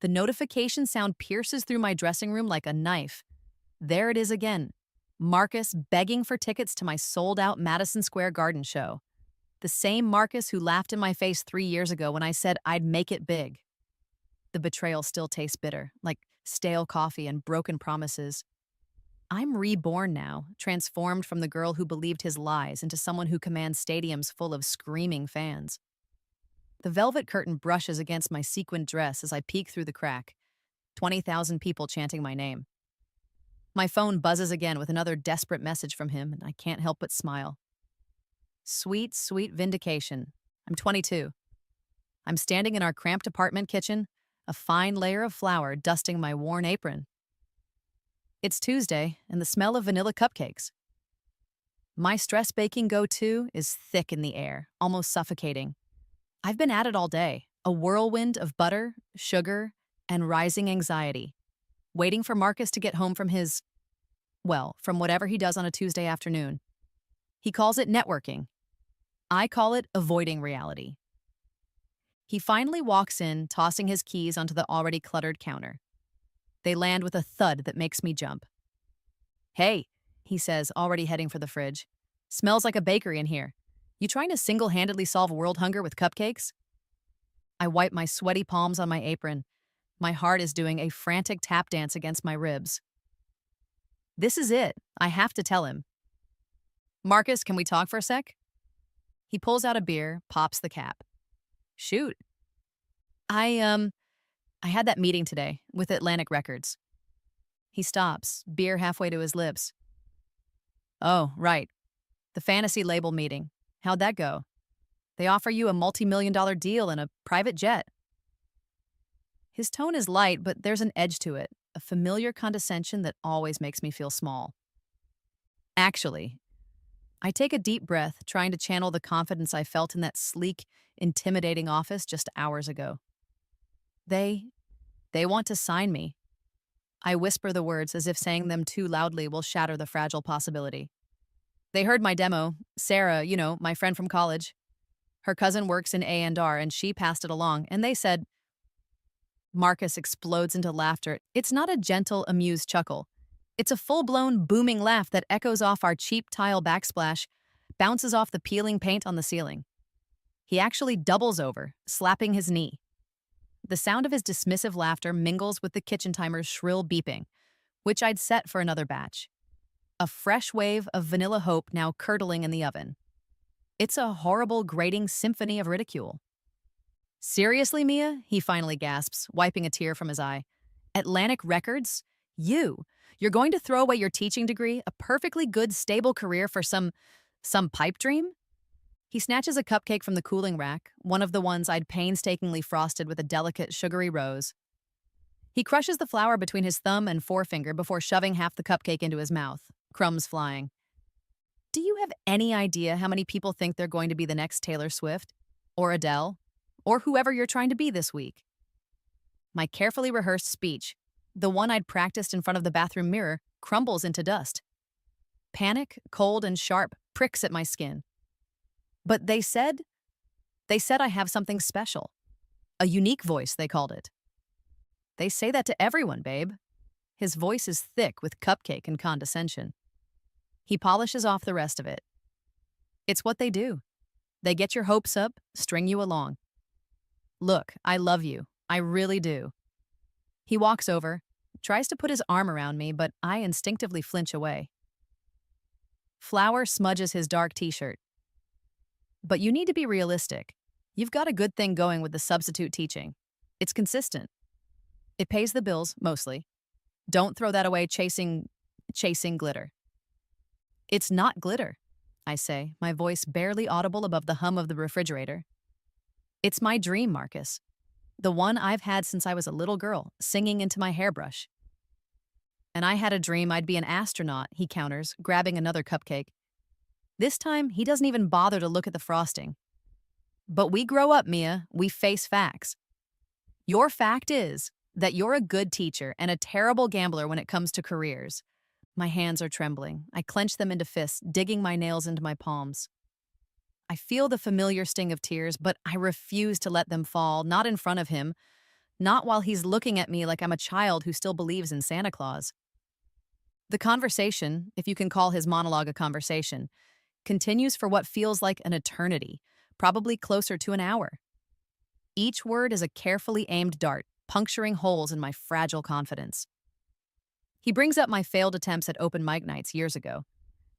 The notification sound pierces through my dressing room like a knife. There it is again. Marcus begging for tickets to my sold-out Madison Square Garden show. The same Marcus who laughed in my face 3 years ago when I said I'd make it big. The betrayal still tastes bitter, like stale coffee and broken promises. I'm reborn now, transformed from the girl who believed his lies into someone who commands stadiums full of screaming fans. The velvet curtain brushes against my sequined dress as I peek through the crack. 20,000 people chanting my name. My phone buzzes again with another desperate message from him, and I can't help but smile. Sweet, sweet vindication. I'm 22. I'm standing in our cramped apartment kitchen, a fine layer of flour dusting my worn apron. It's Tuesday, and the smell of vanilla cupcakes. My stress baking go-to is thick in the air, almost suffocating. I've been at it all day, a whirlwind of butter, sugar, and rising anxiety, waiting for Marcus to get home from from whatever he does on a Tuesday afternoon. He calls it networking. I call it avoiding reality. He finally walks in, tossing his keys onto the already cluttered counter. They land with a thud that makes me jump. Hey, he says, already heading for the fridge. Smells like a bakery in here. You trying to single-handedly solve world hunger with cupcakes? I wipe my sweaty palms on my apron. My heart is doing a frantic tap dance against my ribs. This is it. I have to tell him. Marcus, can we talk for a sec? He pulls out a beer, pops the cap. Shoot. I had that meeting today with Atlantic Records. He stops, beer halfway to his lips. Oh, right. The fantasy label meeting. How'd that go? They offer you a multi-million-dollar deal and a private jet. His tone is light, but there's an edge to it, a familiar condescension that always makes me feel small. Actually, I take a deep breath, trying to channel the confidence I felt in that sleek, intimidating office just hours ago. They want to sign me. I whisper the words as if saying them too loudly will shatter the fragile possibility. They heard my demo. Sarah, my friend from college. Her cousin works in A&R and she passed it along, and they said. Marcus explodes into laughter. It's not a gentle, amused chuckle. It's a full-blown, booming laugh that echoes off our cheap tile backsplash, bounces off the peeling paint on the ceiling. He actually doubles over, slapping his knee. The sound of his dismissive laughter mingles with the kitchen timer's shrill beeping, which I'd set for another batch. A fresh wave of vanilla hope now curdling in the oven. It's a horrible, grating symphony of ridicule. Seriously, Mia? He finally gasps, wiping a tear from his eye. Atlantic Records? You're going to throw away your teaching degree, a perfectly good, stable career for some pipe dream? He snatches a cupcake from the cooling rack, one of the ones I'd painstakingly frosted with a delicate, sugary rose. He crushes the flour between his thumb and forefinger before shoving half the cupcake into his mouth, crumbs flying. Do you have any idea how many people think they're going to be the next Taylor Swift? Or Adele? Or whoever you're trying to be this week? My carefully rehearsed speech, the one I'd practiced in front of the bathroom mirror, crumbles into dust. Panic, cold and sharp, pricks at my skin. But they said I have something special. A unique voice, they called it. They say that to everyone, babe. His voice is thick with cupcake and condescension. He polishes off the rest of it. It's what they do. They get your hopes up, string you along. Look, I love you. I really do. He walks over, tries to put his arm around me, but I instinctively flinch away. Flour smudges his dark t-shirt. But you need to be realistic. You've got a good thing going with the substitute teaching. It's consistent. It pays the bills, mostly. Don't throw that away chasing glitter. It's not glitter, I say, my voice barely audible above the hum of the refrigerator. It's my dream, Marcus. The one I've had since I was a little girl, singing into my hairbrush. And I had a dream I'd be an astronaut, he counters, grabbing another cupcake. This time, he doesn't even bother to look at the frosting. But we grow up, Mia. We face facts. Your fact is that you're a good teacher and a terrible gambler when it comes to careers. My hands are trembling. I clench them into fists, digging my nails into my palms. I feel the familiar sting of tears, but I refuse to let them fall, not in front of him, Not while he's looking at me like I'm a child who still believes in Santa Claus. The conversation, if you can call his monologue a conversation, continues for what feels like an eternity, probably closer to an hour. Each word is a carefully aimed dart, puncturing holes in my fragile confidence. He brings up my failed attempts at open mic nights years ago,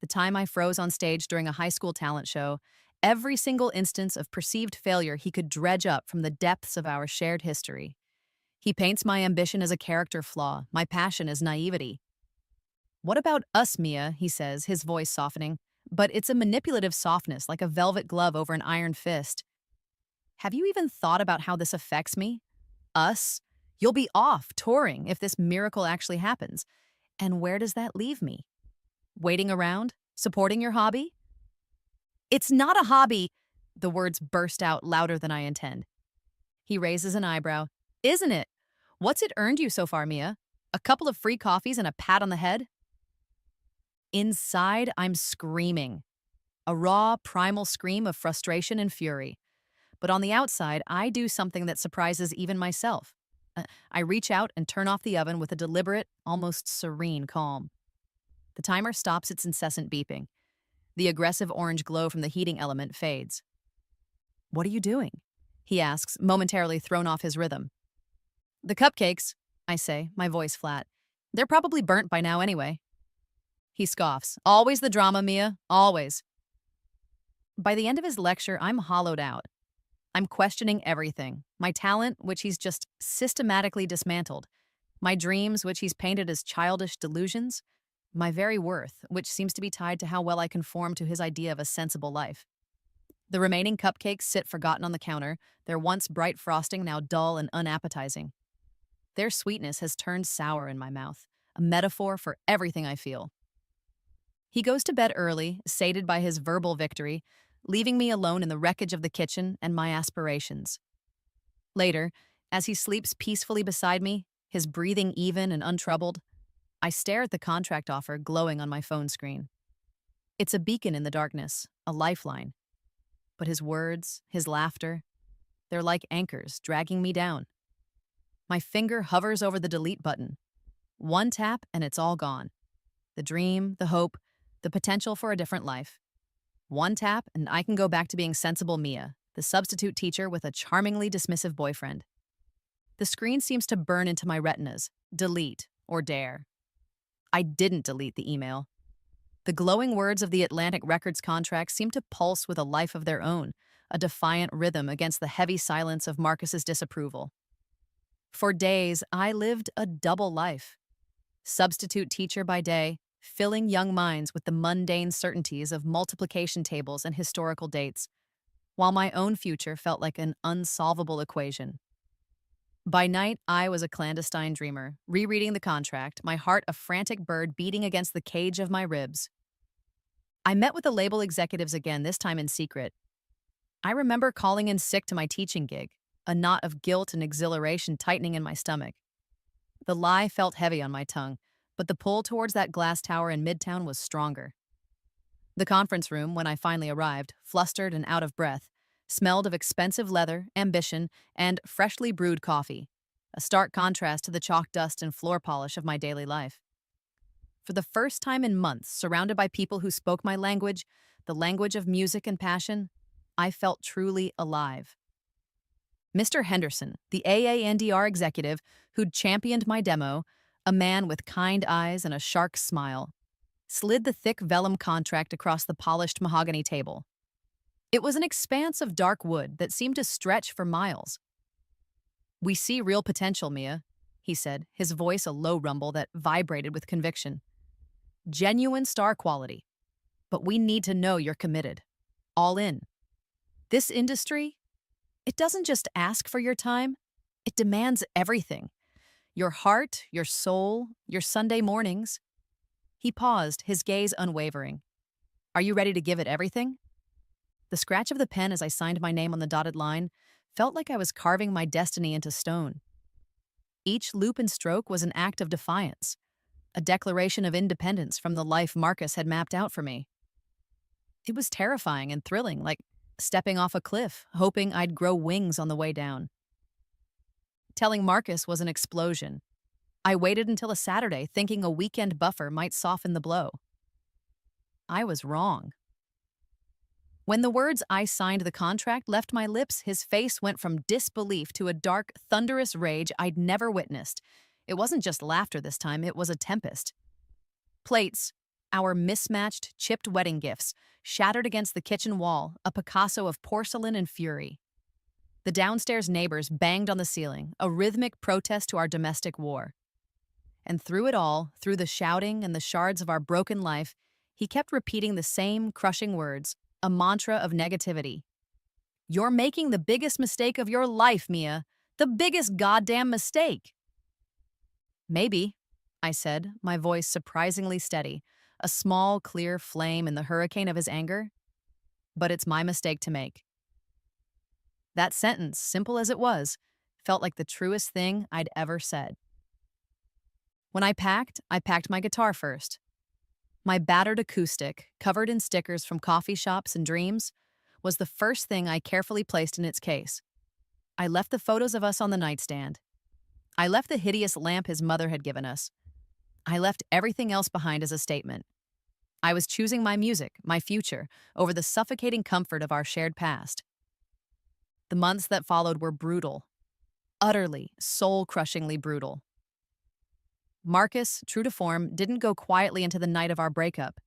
the time I froze on stage during a high school talent show, every single instance of perceived failure he could dredge up from the depths of our shared history. He paints my ambition as a character flaw, my passion as naivety. "What about us, Mia?" he says, his voice softening. But it's a manipulative softness, like a velvet glove over an iron fist. "Have you even thought about how this affects me? Us? You'll be off touring if this miracle actually happens. And where does that leave me? Waiting around? Supporting your hobby?" "It's not a hobby." The words burst out louder than I intend. He raises an eyebrow. "Isn't it? What's it earned you so far, Mia? A couple of free coffees and a pat on the head?" Inside, I'm screaming. A raw, primal scream of frustration and fury. But on the outside, I do something that surprises even myself. I reach out and turn off the oven with a deliberate, almost serene calm. The timer stops its incessant beeping. The aggressive orange glow from the heating element fades. "What are you doing?" he asks, momentarily thrown off his rhythm. "The cupcakes," I say, my voice flat. "They're probably burnt by now anyway." He scoffs. "Always the drama, Mia. Always." By the end of his lecture, I'm hollowed out. I'm questioning everything. My talent, which he's just systematically dismantled. My dreams, which he's painted as childish delusions. My very worth, which seems to be tied to how well I conform to his idea of a sensible life. The remaining cupcakes sit forgotten on the counter, their once bright frosting now dull and unappetizing. Their sweetness has turned sour in my mouth, a metaphor for everything I feel. He goes to bed early, sated by his verbal victory, leaving me alone in the wreckage of the kitchen and my aspirations. Later, as he sleeps peacefully beside me, his breathing even and untroubled, I stare at the contract offer glowing on my phone screen. It's a beacon in the darkness, a lifeline. But his words, his laughter, they're like anchors dragging me down. My finger hovers over the delete button. One tap and it's all gone. The dream, the hope, the potential for a different life. One tap and I can go back to being sensible Mia, the substitute teacher with a charmingly dismissive boyfriend. The screen seems to burn into my retinas. Delete or dare. I didn't delete the email. The glowing words of the Atlantic Records contract seem to pulse with a life of their own, a defiant rhythm against the heavy silence of Marcus's disapproval. For days, I lived a double life. Substitute teacher by day, filling young minds with the mundane certainties of multiplication tables and historical dates, while my own future felt like an unsolvable equation. By night, I was a clandestine dreamer, rereading the contract, my heart a frantic bird beating against the cage of my ribs. I met with the label executives again, this time in secret. I remember calling in sick to my teaching gig, a knot of guilt and exhilaration tightening in my stomach. The lie felt heavy on my tongue, but the pull towards that glass tower in Midtown was stronger. The conference room, when I finally arrived, flustered and out of breath, smelled of expensive leather, ambition, and freshly brewed coffee, a stark contrast to the chalk dust and floor polish of my daily life. For the first time in months, surrounded by people who spoke my language, the language of music and passion, I felt truly alive. Mr. Henderson, the AANDR executive who'd championed my demo, a man with kind eyes and a shark smile, slid the thick vellum contract across the polished mahogany table. It was an expanse of dark wood that seemed to stretch for miles. "We see real potential, Mia," he said, his voice a low rumble that vibrated with conviction. "Genuine star quality. But we need to know you're committed. All in. This industry, it doesn't just ask for your time, it demands everything. Your heart, your soul, your Sunday mornings." He paused, his gaze unwavering. "Are you ready to give it everything?" The scratch of the pen as I signed my name on the dotted line felt like I was carving my destiny into stone. Each loop and stroke was an act of defiance, a declaration of independence from the life Marcus had mapped out for me. It was terrifying and thrilling, like stepping off a cliff, hoping I'd grow wings on the way down. Telling Marcus was an explosion. I waited until a Saturday, thinking a weekend buffer might soften the blow. I was wrong. When the words "I signed the contract" left my lips, his face went from disbelief to a dark, thunderous rage I'd never witnessed. It wasn't just laughter this time, it was a tempest. Plates, our mismatched, chipped wedding gifts, shattered against the kitchen wall, a Picasso of porcelain and fury. The downstairs neighbors banged on the ceiling, a rhythmic protest to our domestic war. And through it all, through the shouting and the shards of our broken life, he kept repeating the same crushing words, a mantra of negativity. "You're making the biggest mistake of your life, Mia. The biggest goddamn mistake." "Maybe," I said, my voice surprisingly steady, a small, clear flame in the hurricane of his anger. "But it's my mistake to make." That sentence, simple as it was, felt like the truest thing I'd ever said. When I packed my guitar first. My battered acoustic, covered in stickers from coffee shops and dreams, was the first thing I carefully placed in its case. I left the photos of us on the nightstand. I left the hideous lamp his mother had given us. I left everything else behind as a statement. I was choosing my music, my future, over the suffocating comfort of our shared past. The months that followed were brutal. Utterly, soul-crushingly brutal. Marcus, true to form, didn't go quietly into the night of our breakup.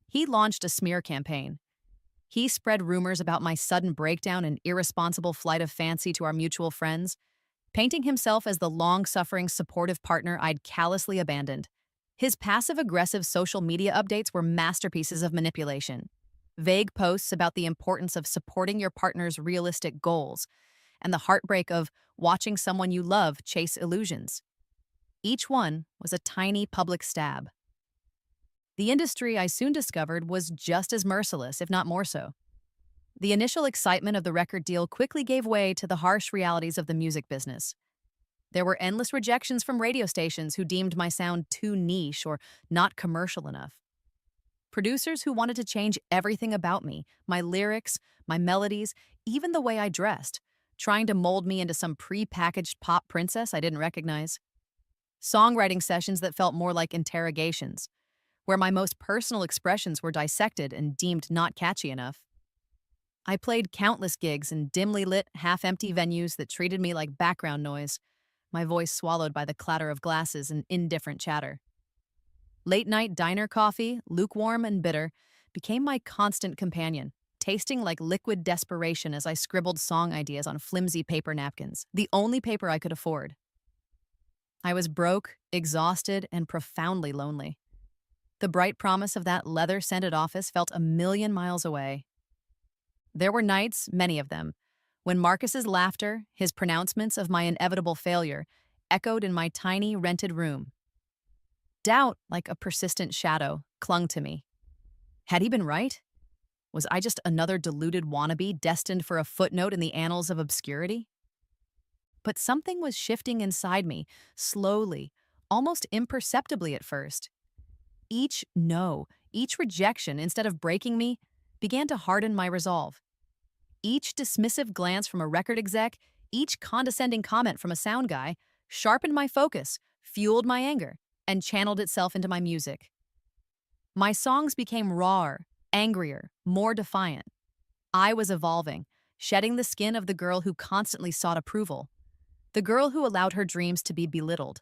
He launched a smear campaign. He spread rumors about my sudden breakdown and irresponsible flight of fancy to our mutual friends, painting himself as the long-suffering, supportive partner I'd callously abandoned. His passive-aggressive social media updates were masterpieces of manipulation. Vague posts about the importance of supporting your partner's realistic goals, and the heartbreak of watching someone you love chase illusions. Each one was a tiny public stab. The industry, I soon discovered, was just as merciless, if not more so. The initial excitement of the record deal quickly gave way to the harsh realities of the music business. There were endless rejections from radio stations who deemed my sound too niche or not commercial enough. Producers who wanted to change everything about me, my lyrics, my melodies, even the way I dressed, trying to mold me into some pre-packaged pop princess I didn't recognize. Songwriting sessions that felt more like interrogations, where my most personal expressions were dissected and deemed not catchy enough. I played countless gigs in dimly lit, half-empty venues that treated me like background noise, my voice swallowed by the clatter of glasses and indifferent chatter. Late-night diner coffee, lukewarm and bitter, became my constant companion, tasting like liquid desperation as I scribbled song ideas on flimsy paper napkins, the only paper I could afford. I was broke, exhausted, and profoundly lonely. The bright promise of that leather-scented office felt a million miles away. There were nights, many of them, when Marcus's laughter, his pronouncements of my inevitable failure, echoed in my tiny, rented room. Doubt, like a persistent shadow, clung to me. Had he been right? Was I just another deluded wannabe destined for a footnote in the annals of obscurity? But something was shifting inside me, slowly, almost imperceptibly at first. Each no, each rejection, instead of breaking me, began to harden my resolve. Each dismissive glance from a record exec, each condescending comment from a sound guy, sharpened my focus, fueled my anger, and channeled itself into my music. My songs became rawer, angrier, more defiant. I was evolving, shedding the skin of the girl who constantly sought approval, the girl who allowed her dreams to be belittled.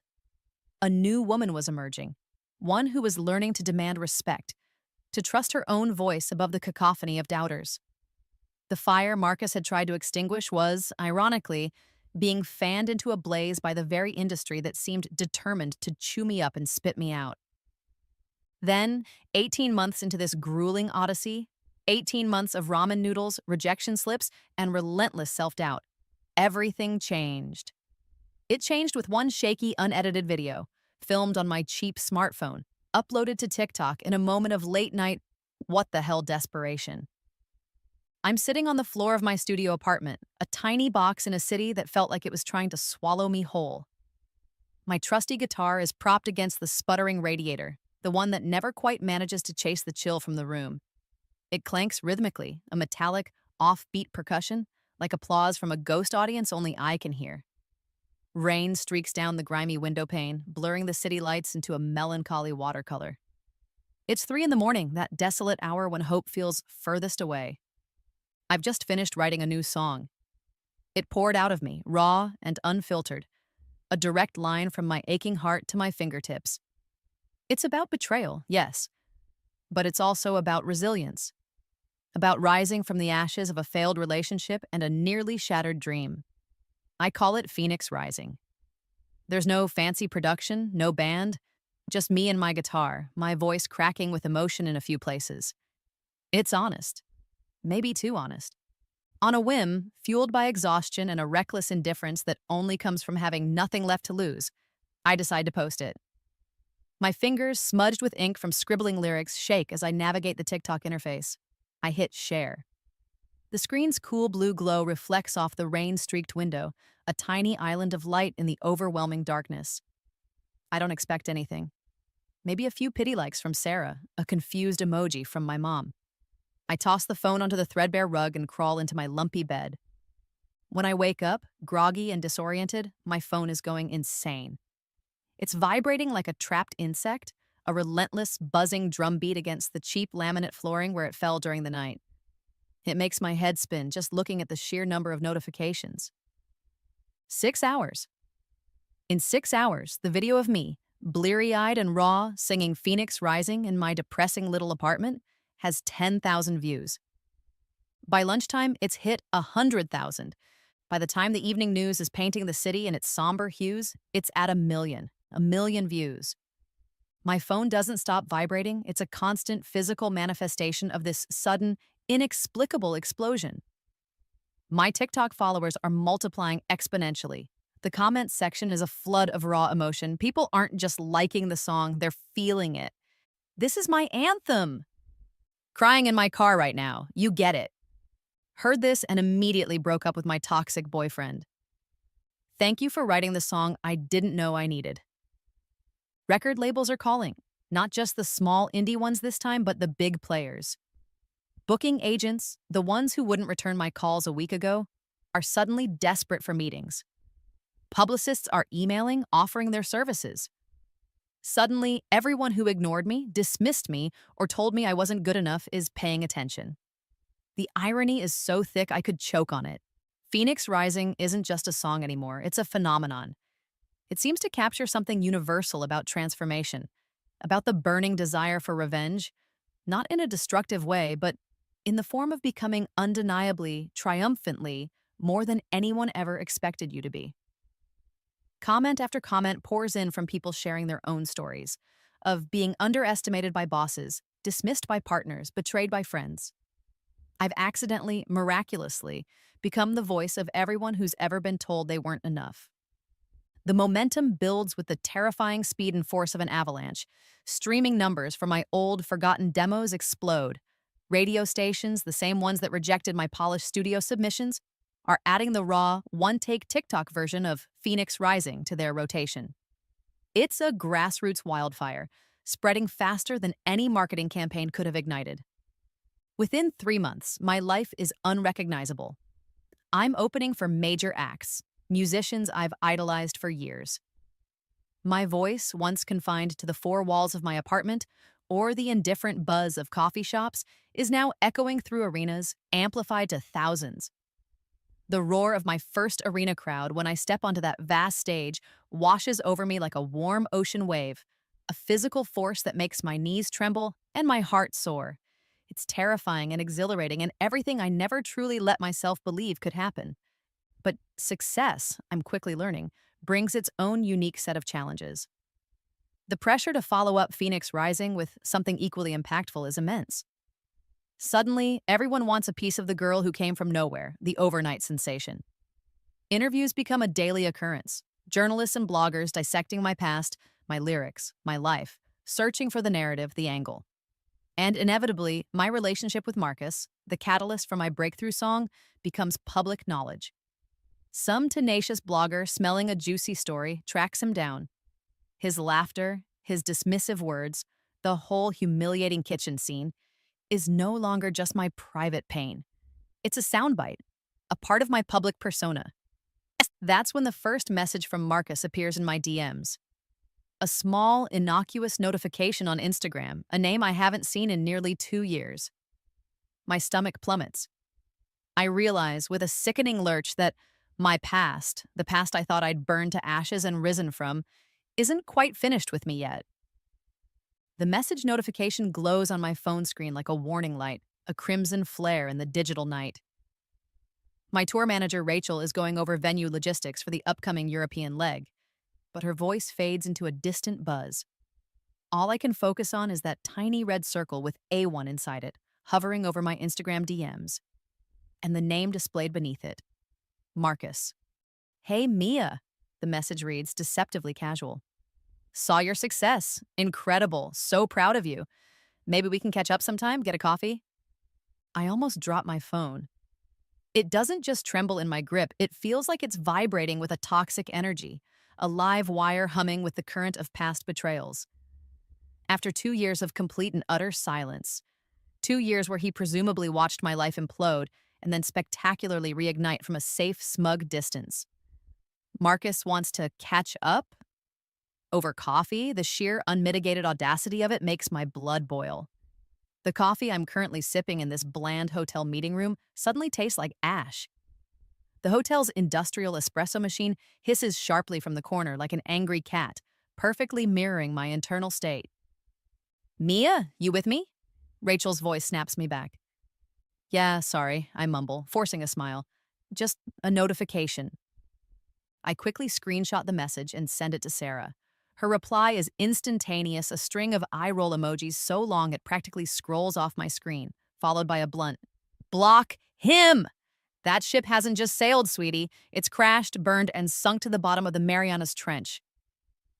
A new woman was emerging, one who was learning to demand respect, to trust her own voice above the cacophony of doubters. The fire Marcus had tried to extinguish was, ironically, being fanned into a blaze by the very industry that seemed determined to chew me up and spit me out. Then, 18 months into this grueling odyssey, 18 months of ramen noodles, rejection slips, and relentless self-doubt, everything changed. It changed with one shaky, unedited video, filmed on my cheap smartphone, uploaded to TikTok in a moment of late-night, what-the-hell desperation. I'm sitting on the floor of my studio apartment, a tiny box in a city that felt like it was trying to swallow me whole. My trusty guitar is propped against the sputtering radiator, the one that never quite manages to chase the chill from the room. It clanks rhythmically, a metallic, off-beat percussion, like applause from a ghost audience only I can hear. Rain streaks down the grimy windowpane, blurring the city lights into a melancholy watercolor. It's 3 in the morning, that desolate hour when hope feels furthest away. I've just finished writing a new song. It poured out of me, raw and unfiltered, a direct line from my aching heart to my fingertips. It's about betrayal, yes, but it's also about resilience, about rising from the ashes of a failed relationship and a nearly shattered dream. I call it Phoenix Rising. There's no fancy production, no band, just me and my guitar, my voice cracking with emotion in a few places. It's honest, maybe too honest. On a whim, fueled by exhaustion and a reckless indifference that only comes from having nothing left to lose, I decide to post it. My fingers, smudged with ink from scribbling lyrics, shake as I navigate the TikTok interface. I hit share. The screen's cool blue glow reflects off the rain-streaked window, a tiny island of light in the overwhelming darkness. I don't expect anything. Maybe a few pity likes from Sarah, a confused emoji from my mom. I toss the phone onto the threadbare rug and crawl into my lumpy bed. When I wake up, groggy and disoriented, my phone is going insane. It's vibrating like a trapped insect, a relentless, buzzing drumbeat against the cheap laminate flooring where it fell during the night. It makes my head spin just looking at the sheer number of notifications. 6 hours. In 6 hours, the video of me, bleary-eyed and raw, singing Phoenix Rising in my depressing little apartment, has 10,000 views. By lunchtime, it's hit 100,000. By the time the evening news is painting the city in its somber hues, it's at a million views. My phone doesn't stop vibrating. It's a constant physical manifestation of this sudden, inexplicable explosion. My TikTok followers are multiplying exponentially. The comments section is a flood of raw emotion. People aren't just liking the song, they're feeling it. This is my anthem. Crying in my car right now. You get it. Heard this and immediately broke up with my toxic boyfriend. Thank you for writing the song I didn't know I needed. Record labels are calling, not just the small indie ones this time, but the big players. Booking agents, the ones who wouldn't return my calls a week ago, are suddenly desperate for meetings. Publicists are emailing, offering their services. Suddenly, everyone who ignored me, dismissed me, or told me I wasn't good enough is paying attention. The irony is so thick I could choke on it. Phoenix Rising isn't just a song anymore, it's a phenomenon. It seems to capture something universal about transformation, about the burning desire for revenge, not in a destructive way, but in the form of becoming undeniably, triumphantly, more than anyone ever expected you to be. Comment after comment pours in from people sharing their own stories of being underestimated by bosses, dismissed by partners, betrayed by friends. I've accidentally, miraculously, become the voice of everyone who's ever been told they weren't enough. The momentum builds with the terrifying speed and force of an avalanche. Streaming numbers for my old, forgotten demos explode. Radio stations, the same ones that rejected my polished studio submissions, are adding the raw, one-take TikTok version of Phoenix Rising to their rotation. It's a grassroots wildfire, spreading faster than any marketing campaign could have ignited. Within 3 months, my life is unrecognizable. I'm opening for major acts, musicians I've idolized for years. My voice, once confined to the four walls of my apartment or the indifferent buzz of coffee shops, is now echoing through arenas, amplified to thousands. The roar of my first arena crowd when I step onto that vast stage washes over me like a warm ocean wave, a physical force that makes my knees tremble and my heart soar. It's terrifying and exhilarating and everything I never truly let myself believe could happen. But success, I'm quickly learning, brings its own unique set of challenges. The pressure to follow up Phoenix Rising with something equally impactful is immense. Suddenly, everyone wants a piece of the girl who came from nowhere, the overnight sensation. Interviews become a daily occurrence. Journalists and bloggers dissecting my past, my lyrics, my life, searching for the narrative, the angle. And inevitably, my relationship with Marcus, the catalyst for my breakthrough song, becomes public knowledge. Some tenacious blogger smelling a juicy story tracks him down. His laughter, his dismissive words, the whole humiliating kitchen scene is no longer just my private pain. It's a soundbite, a part of my public persona. That's when the first message from Marcus appears in my DMs. A small, innocuous notification on Instagram, a name I haven't seen in nearly 2 years. My stomach plummets. I realize with a sickening lurch that my past, the past I thought I'd burned to ashes and risen from, isn't quite finished with me yet. The message notification glows on my phone screen like a warning light, a crimson flare in the digital night. My tour manager, Rachel, is going over venue logistics for the upcoming European leg, but her voice fades into a distant buzz. All I can focus on is that tiny red circle with A1 inside it, hovering over my Instagram DMs, and the name displayed beneath it, Marcus. Hey, Mia, the message reads, deceptively casual. Saw your success. Incredible. So proud of you. Maybe we can catch up sometime, get a coffee? I almost dropped my phone. It doesn't just tremble in my grip, it feels like it's vibrating with a toxic energy, a live wire humming with the current of past betrayals. After 2 years of complete and utter silence, 2 years where he presumably watched my life implode and then spectacularly reignite from a safe, smug distance, Marcus wants to catch up? Over coffee, the sheer unmitigated audacity of it makes my blood boil. The coffee I'm currently sipping in this bland hotel meeting room suddenly tastes like ash. The hotel's industrial espresso machine hisses sharply from the corner like an angry cat, perfectly mirroring my internal state. Mia, you with me? Rachel's voice snaps me back. Yeah, sorry, I mumble, forcing a smile. Just a notification. I quickly screenshot the message and send it to Sarah. Her reply is instantaneous, a string of eye-roll emojis so long it practically scrolls off my screen, followed by a blunt, block him! That ship hasn't just sailed, sweetie. It's crashed, burned, and sunk to the bottom of the Marianas Trench.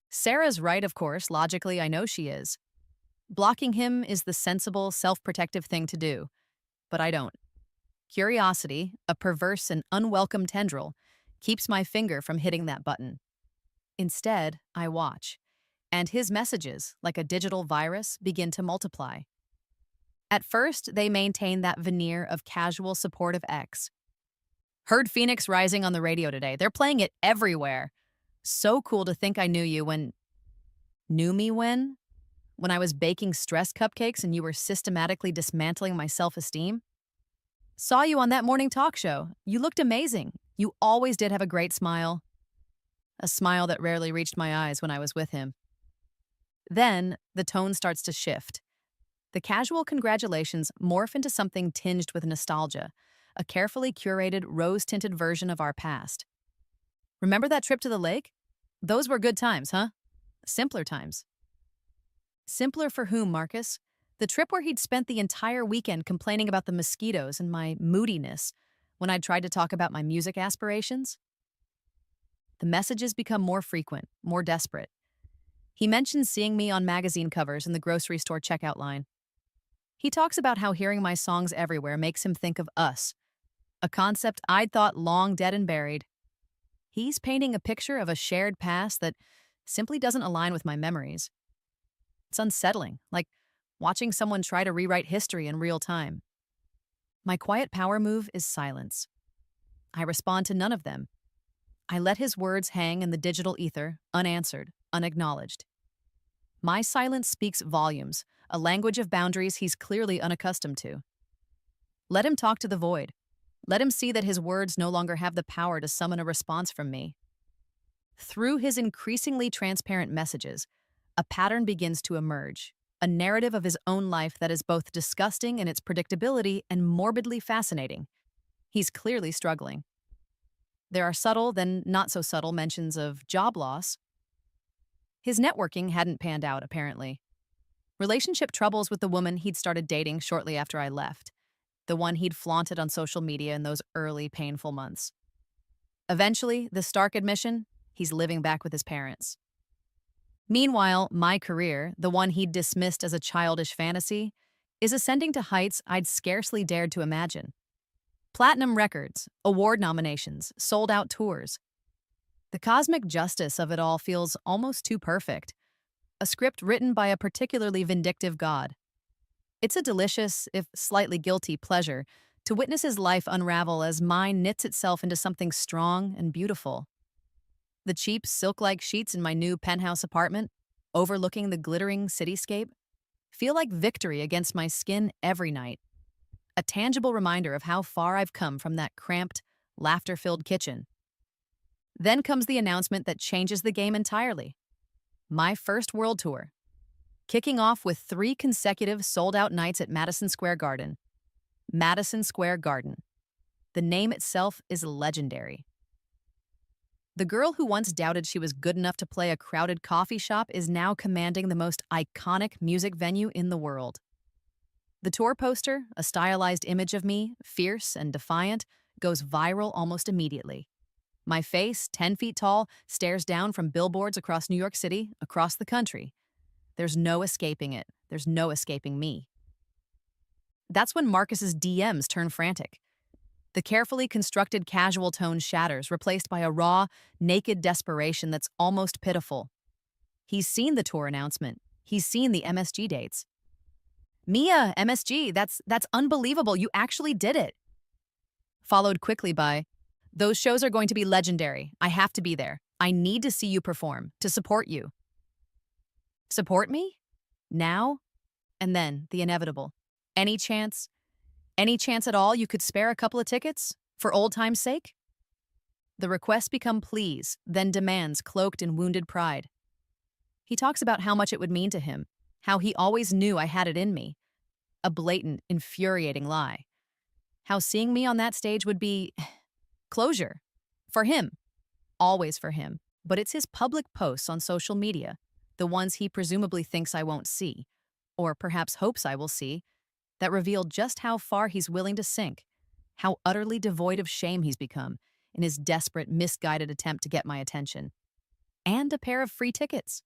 Sarah's right, of course. Logically, I know she is. Blocking him is the sensible, self-protective thing to do. But I don't. Curiosity, a perverse and unwelcome tendril, keeps my finger from hitting that button. Instead, I watch, and his messages, like a digital virus, begin to multiply. At first, they maintain that veneer of casual supportive X. Heard Phoenix Rising on the radio today. They're playing it everywhere. So cool to think I knew you when... Knew me when? When I was baking stress cupcakes and you were systematically dismantling my self-esteem? Saw you on that morning talk show. You looked amazing. You always did have a great smile. A smile that rarely reached my eyes when I was with him. Then, the tone starts to shift. The casual congratulations morph into something tinged with nostalgia, a carefully curated, rose-tinted version of our past. Remember that trip to the lake? Those were good times, huh? Simpler times. Simpler for whom, Marcus? The trip where he'd spent the entire weekend complaining about the mosquitoes and my moodiness when I'd tried to talk about my music aspirations? The messages become more frequent, more desperate. He mentions seeing me on magazine covers in the grocery store checkout line. He talks about how hearing my songs everywhere makes him think of us, a concept I'd thought long dead and buried. He's painting a picture of a shared past that simply doesn't align with my memories. It's unsettling, like watching someone try to rewrite history in real time. My quiet power move is silence. I respond to none of them. I let his words hang in the digital ether, unanswered, unacknowledged. My silence speaks volumes, a language of boundaries he's clearly unaccustomed to. Let him talk to the void. Let him see that his words no longer have the power to summon a response from me. Through his increasingly transparent messages, a pattern begins to emerge, a narrative of his own life that is both disgusting in its predictability and morbidly fascinating. He's clearly struggling. There are subtle, then not so subtle mentions of job loss. His networking hadn't panned out, apparently. Relationship troubles with the woman he'd started dating shortly after I left, the one he'd flaunted on social media in those early, painful months. Eventually, the stark admission, he's living back with his parents. Meanwhile, my career, the one he'd dismissed as a childish fantasy, is ascending to heights I'd scarcely dared to imagine. Platinum records, award nominations, sold-out tours. The cosmic justice of it all feels almost too perfect, a script written by a particularly vindictive god. It's a delicious, if slightly guilty, pleasure to witness his life unravel as mine knits itself into something strong and beautiful. The cheap silk-like sheets in my new penthouse apartment, overlooking the glittering cityscape, feel like victory against my skin every night. A tangible reminder of how far I've come from that cramped, laughter-filled kitchen. Then comes the announcement that changes the game entirely. My first world tour, kicking off with 3 consecutive sold-out nights at Madison Square Garden. Madison Square Garden. The name itself is legendary. The girl who once doubted she was good enough to play a crowded coffee shop is now commanding the most iconic music venue in the world. The tour poster, a stylized image of me, fierce and defiant, goes viral almost immediately. My face, 10 feet tall, stares down from billboards across New York City, across the country. There's no escaping it. There's no escaping me. That's when Marcus's DMs turn frantic. The carefully constructed casual tone shatters, replaced by a raw, naked desperation that's almost pitiful. He's seen the tour announcement. He's seen the MSG dates. Mia, MSG, that's unbelievable. You actually did it. Followed quickly by, those shows are going to be legendary. I have to be there. I need to see you perform, to support you. Support me? Now? And then, the inevitable. Any chance at all you could spare a couple of tickets? For old time's sake? The requests become pleas, then demands cloaked in wounded pride. He talks about how much it would mean to him, how he always knew I had it in me. A blatant, infuriating lie. How seeing me on that stage would be closure. For him. Always for him. But it's his public posts on social media, the ones he presumably thinks I won't see, or perhaps hopes I will see, that reveal just how far he's willing to sink, how utterly devoid of shame he's become in his desperate, misguided attempt to get my attention. And a pair of free tickets.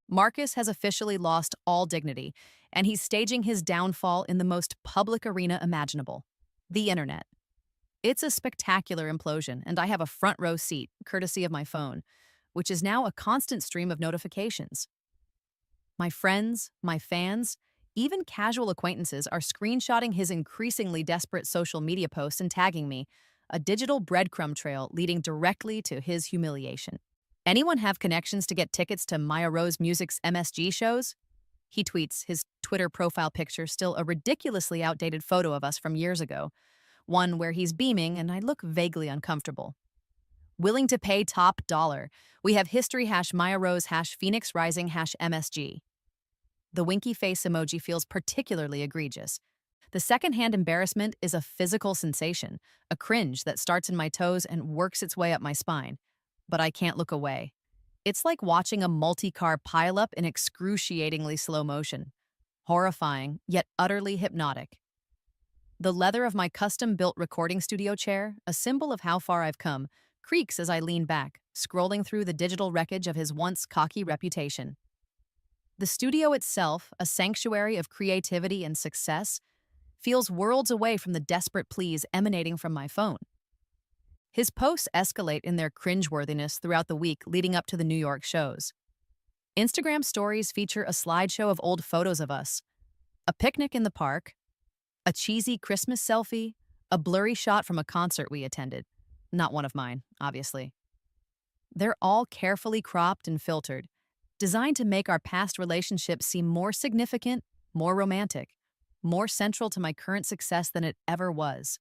Marcus has officially lost all dignity, and he's staging his downfall in the most public arena imaginable, the internet. It's a spectacular implosion, and I have a front row seat, courtesy of my phone, which is now a constant stream of notifications. My friends, my fans, even casual acquaintances are screenshotting his increasingly desperate social media posts and tagging me, a digital breadcrumb trail leading directly to his humiliation. Anyone have connections to get tickets to Maya Rose Music's MSG shows? He tweets, his Twitter profile picture still a ridiculously outdated photo of us from years ago, one where he's beaming and I look vaguely uncomfortable. Willing to pay top dollar. We have history #Maya Rose #Phoenix Rising #MSG. The winky face emoji feels particularly egregious. The secondhand embarrassment is a physical sensation, a cringe that starts in my toes and works its way up my spine. But I can't look away. It's like watching a multi-car pileup in excruciatingly slow motion. Horrifying, yet utterly hypnotic. The leather of my custom-built recording studio chair, a symbol of how far I've come, creaks as I lean back, scrolling through the digital wreckage of his once cocky reputation. The studio itself, a sanctuary of creativity and success, feels worlds away from the desperate pleas emanating from my phone. His posts escalate in their cringeworthiness throughout the week leading up to the New York shows. Instagram stories feature a slideshow of old photos of us, a picnic in the park, a cheesy Christmas selfie, a blurry shot from a concert we attended. Not one of mine, obviously. They're all carefully cropped and filtered, designed to make our past relationships seem more significant, more romantic, more central to my current success than it ever was.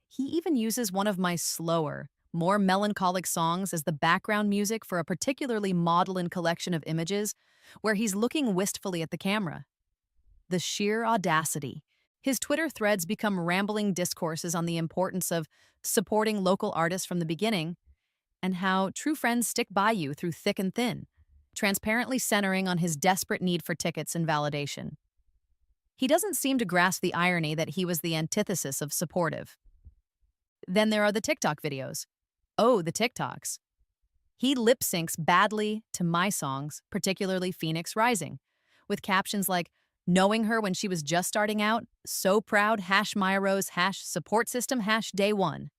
He even uses one of my slower, more melancholic songs as the background music for a particularly maudlin collection of images where he's looking wistfully at the camera. The sheer audacity. His Twitter threads become rambling discourses on the importance of supporting local artists from the beginning and how true friends stick by you through thick and thin, transparently centering on his desperate need for tickets and validation. He doesn't seem to grasp the irony that he was the antithesis of supportive. Then there are the TikTok videos. Oh, the TikToks. He lip syncs badly to my songs, particularly Phoenix Rising, with captions like, knowing her when she was just starting out, so proud, #Maya Rose, #support system, #day one.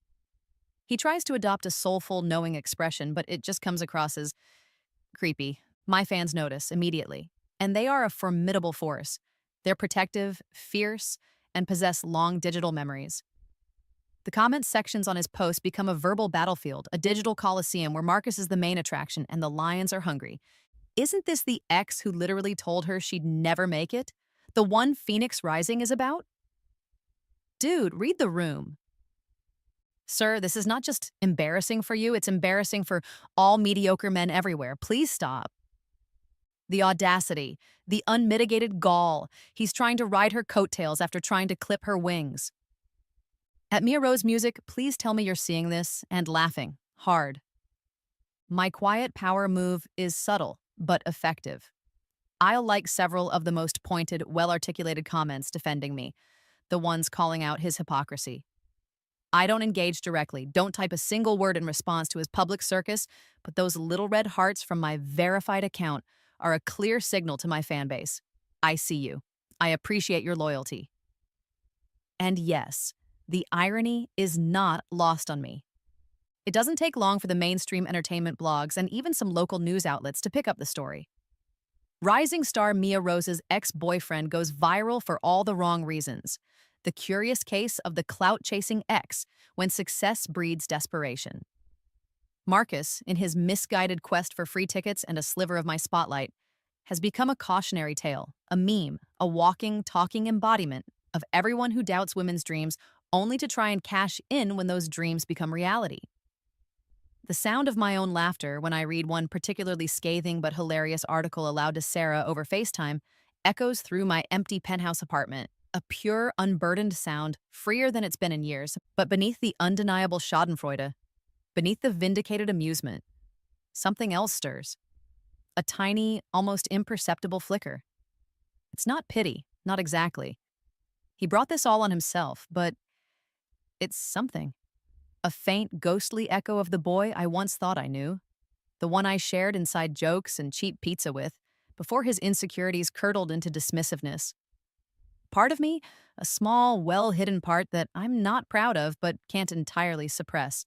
He tries to adopt a soulful, knowing expression, but it just comes across as creepy. My fans notice immediately, and they are a formidable force. They're protective, fierce, and possess long digital memories. The comments sections on his posts become a verbal battlefield, a digital coliseum where Marcus is the main attraction and the lions are hungry. Isn't this the ex who literally told her she'd never make it? The one Phoenix Rising is about? Dude, read the room. Sir, this is not just embarrassing for you, it's embarrassing for all mediocre men everywhere. Please stop. The audacity, the unmitigated gall. He's trying to ride her coattails after trying to clip her wings. At Mia Rose Music, please tell me you're seeing this and laughing. Hard. My quiet power move is subtle, but effective. I'll like several of the most pointed, well-articulated comments defending me, the ones calling out his hypocrisy. I don't engage directly, don't type a single word in response to his public circus, but those little red hearts from my verified account are a clear signal to my fan base. I see you. I appreciate your loyalty. And yes, the irony is not lost on me. It doesn't take long for the mainstream entertainment blogs and even some local news outlets to pick up the story. Rising star Mia Rose's ex-boyfriend goes viral for all the wrong reasons. The curious case of the clout-chasing ex when success breeds desperation. Marcus, in his misguided quest for free tickets and a sliver of my spotlight, has become a cautionary tale, a meme, a walking, talking embodiment of everyone who doubts women's dreams only to try and cash in when those dreams become reality. The sound of my own laughter when I read one particularly scathing but hilarious article aloud to Sarah over FaceTime echoes through my empty penthouse apartment, a pure, unburdened sound, freer than it's been in years, but beneath the undeniable schadenfreude, beneath the vindicated amusement, something else stirs. A tiny, almost imperceptible flicker. It's not pity, not exactly. He brought this all on himself, but it's something. A faint, ghostly echo of the boy I once thought I knew. The one I shared inside jokes and cheap pizza with, before his insecurities curdled into dismissiveness. Part of me, a small, well-hidden part that I'm not proud of but can't entirely suppress,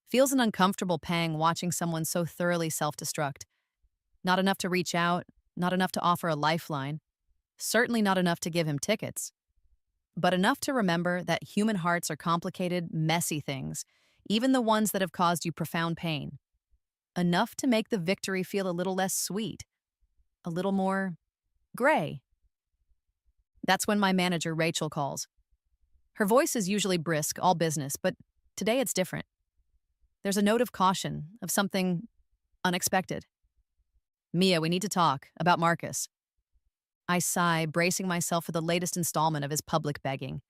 feels an uncomfortable pang watching someone so thoroughly self-destruct. Not enough to reach out, not enough to offer a lifeline, certainly not enough to give him tickets. But enough to remember that human hearts are complicated, messy things, even the ones that have caused you profound pain. Enough to make the victory feel a little less sweet, a little more gray. That's when my manager, Rachel, calls. Her voice is usually brisk, all business, but today it's different. There's a note of caution, of something unexpected. Mia, we need to talk about Marcus. I sigh, bracing myself for the latest installment of his public begging.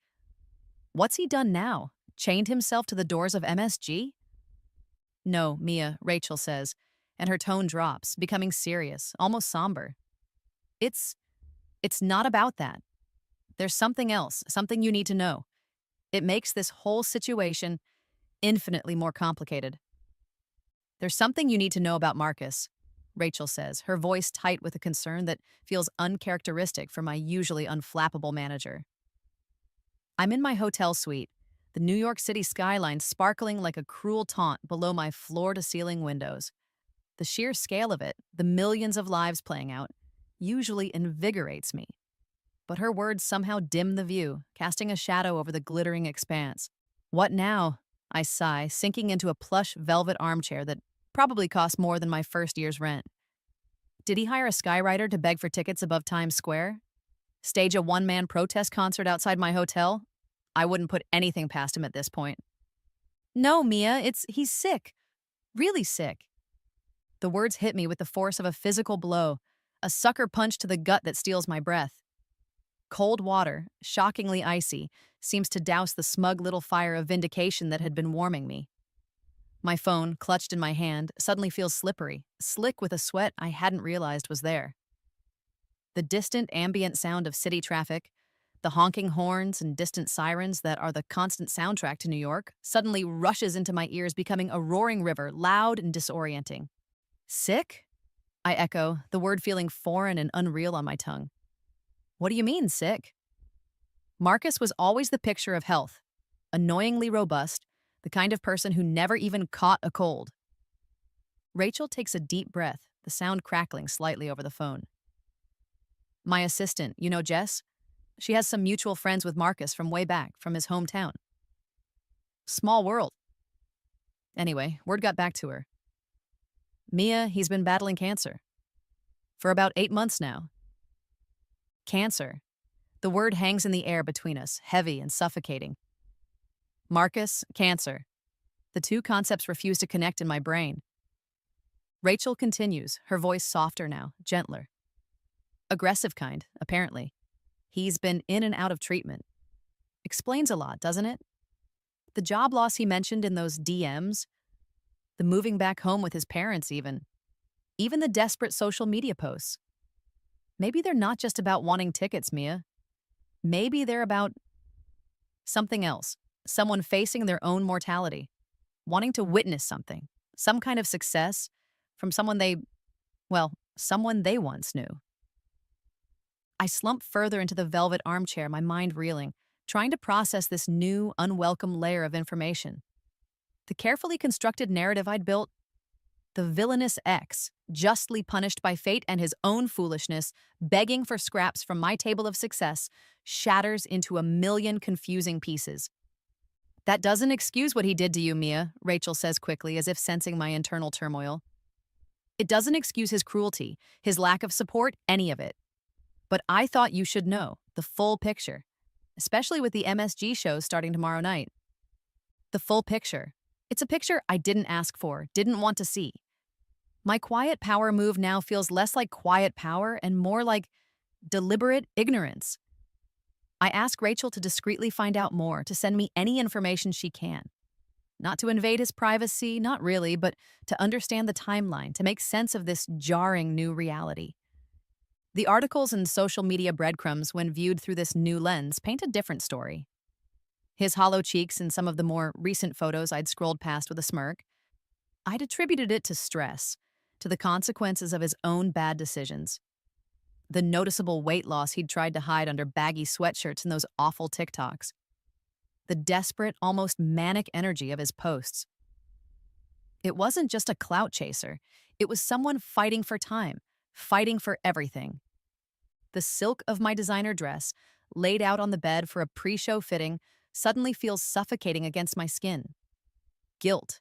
What's he done now? Chained himself to the doors of MSG? No, Mia, Rachel says, and her tone drops, becoming serious, almost somber. It's not about that. There's something else, something you need to know. It makes this whole situation infinitely more complicated. There's something you need to know about Marcus, Rachel says, her voice tight with a concern that feels uncharacteristic for my usually unflappable manager. I'm in my hotel suite, the New York City skyline sparkling like a cruel taunt below my floor-to-ceiling windows. The sheer scale of it, the millions of lives playing out, usually invigorates me. But her words somehow dim the view, casting a shadow over the glittering expanse. What now? I sigh, sinking into a plush velvet armchair that probably cost more than my first year's rent. Did he hire a skywriter to beg for tickets above Times Square? Stage a one-man protest concert outside my hotel? I wouldn't put anything past him at this point. No, Mia, he's sick. Really sick. The words hit me with the force of a physical blow, a sucker punch to the gut that steals my breath. Cold water, shockingly icy, seems to douse the smug little fire of vindication that had been warming me. My phone, clutched in my hand, suddenly feels slippery, slick with a sweat I hadn't realized was there. The distant ambient sound of city traffic, the honking horns and distant sirens that are the constant soundtrack to New York, suddenly rushes into my ears, becoming a roaring river, loud and disorienting. Sick? I echo, the word feeling foreign and unreal on my tongue. What do you mean, sick? Marcus was always the picture of health, annoyingly robust, the kind of person who never even caught a cold. Rachel takes a deep breath, the sound crackling slightly over the phone. My assistant, you know Jess? She has some mutual friends with Marcus from way back, from his hometown. Small world. Anyway, word got back to her. Mia, he's been battling cancer. For about 8 months now. Cancer. The word hangs in the air between us, heavy and suffocating. Marcus, cancer. The two concepts refuse to connect in my brain. Rachel continues, her voice softer now, gentler. Aggressive kind, apparently. He's been in and out of treatment. Explains a lot, doesn't it? The job loss he mentioned in those DMs, the moving back home with his parents even the desperate social media posts. Maybe they're not just about wanting tickets, Mia. Maybe they're about something else, someone facing their own mortality, wanting to witness something, some kind of success from someone they once knew. I slump further into the velvet armchair, my mind reeling, trying to process this new, unwelcome layer of information. The carefully constructed narrative I'd built, the villainous ex, justly punished by fate and his own foolishness, begging for scraps from my table of success, shatters into a million confusing pieces. That doesn't excuse what he did to you, Mia, Rachel says quickly, as if sensing my internal turmoil. It doesn't excuse his cruelty, his lack of support, any of it. But I thought you should know the full picture, especially with the MSG shows starting tomorrow night. The full picture. It's a picture I didn't ask for, didn't want to see. My quiet power move now feels less like quiet power and more like deliberate ignorance. I ask Rachel to discreetly find out more, to send me any information she can. Not to invade his privacy, not really, but to understand the timeline, to make sense of this jarring new reality. The articles and social media breadcrumbs, when viewed through this new lens, paint a different story. His hollow cheeks in some of the more recent photos I'd scrolled past with a smirk, I'd attributed it to stress, to the consequences of his own bad decisions. The noticeable weight loss he'd tried to hide under baggy sweatshirts and those awful TikToks. The desperate, almost manic energy of his posts. It wasn't just a clout chaser. It was someone fighting for time, fighting for everything. The silk of my designer dress, laid out on the bed for a pre-show fitting, suddenly feels suffocating against my skin. Guilt,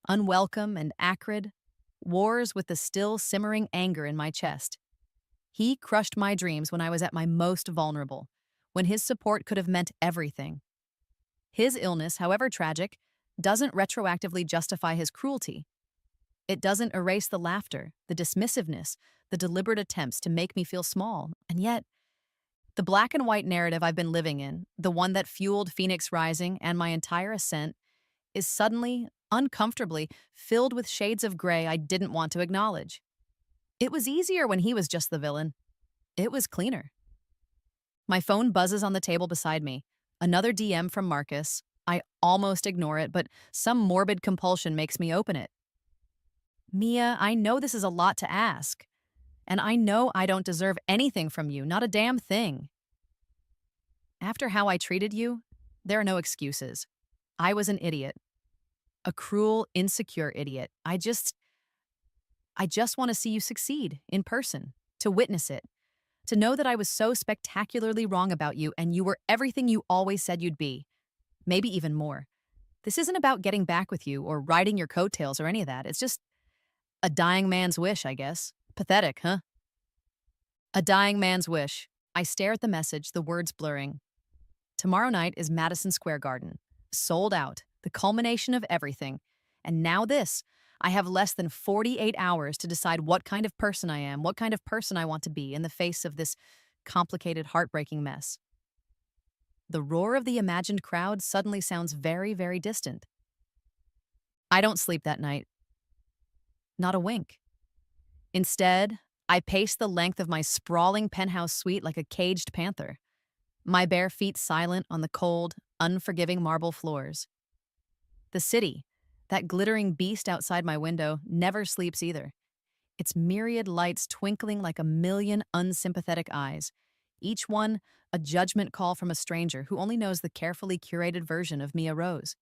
unwelcome and acrid, wars with the still simmering anger in my chest. He crushed my dreams when I was at my most vulnerable, when his support could have meant everything. His illness, however tragic, doesn't retroactively justify his cruelty. It doesn't erase the laughter, the dismissiveness, the deliberate attempts to make me feel small. And yet, the black and white narrative I've been living in, the one that fueled Phoenix Rising and my entire ascent, is suddenly, uncomfortably, filled with shades of gray I didn't want to acknowledge. It was easier when he was just the villain. It was cleaner. My phone buzzes on the table beside me. Another DM from Marcus. I almost ignore it, but some morbid compulsion makes me open it. Mia, I know this is a lot to ask. And I know I don't deserve anything from you, not a damn thing. After how I treated you, there are no excuses. I was an idiot. A cruel, insecure idiot. I just want to see you succeed in person, to witness it, to know that I was so spectacularly wrong about you and you were everything you always said you'd be. Maybe even more. This isn't about getting back with you or riding your coattails or any of that. It's just a dying man's wish, I guess. Pathetic, huh? A dying man's wish. I stare at the message, the words blurring. Tomorrow night is Madison Square Garden. Sold out. The culmination of everything. And now this. I have less than 48 hours to decide what kind of person I am, what kind of person I want to be in the face of this complicated, heartbreaking mess. The roar of the imagined crowd suddenly sounds very, very distant. I don't sleep that night. Not a wink. Instead, I pace the length of my sprawling penthouse suite like a caged panther, my bare feet silent on the cold, unforgiving marble floors. The city, that glittering beast outside my window, never sleeps either. Its myriad lights twinkling like a million unsympathetic eyes, each one a judgment call from a stranger who only knows the carefully curated version of Mia Rose.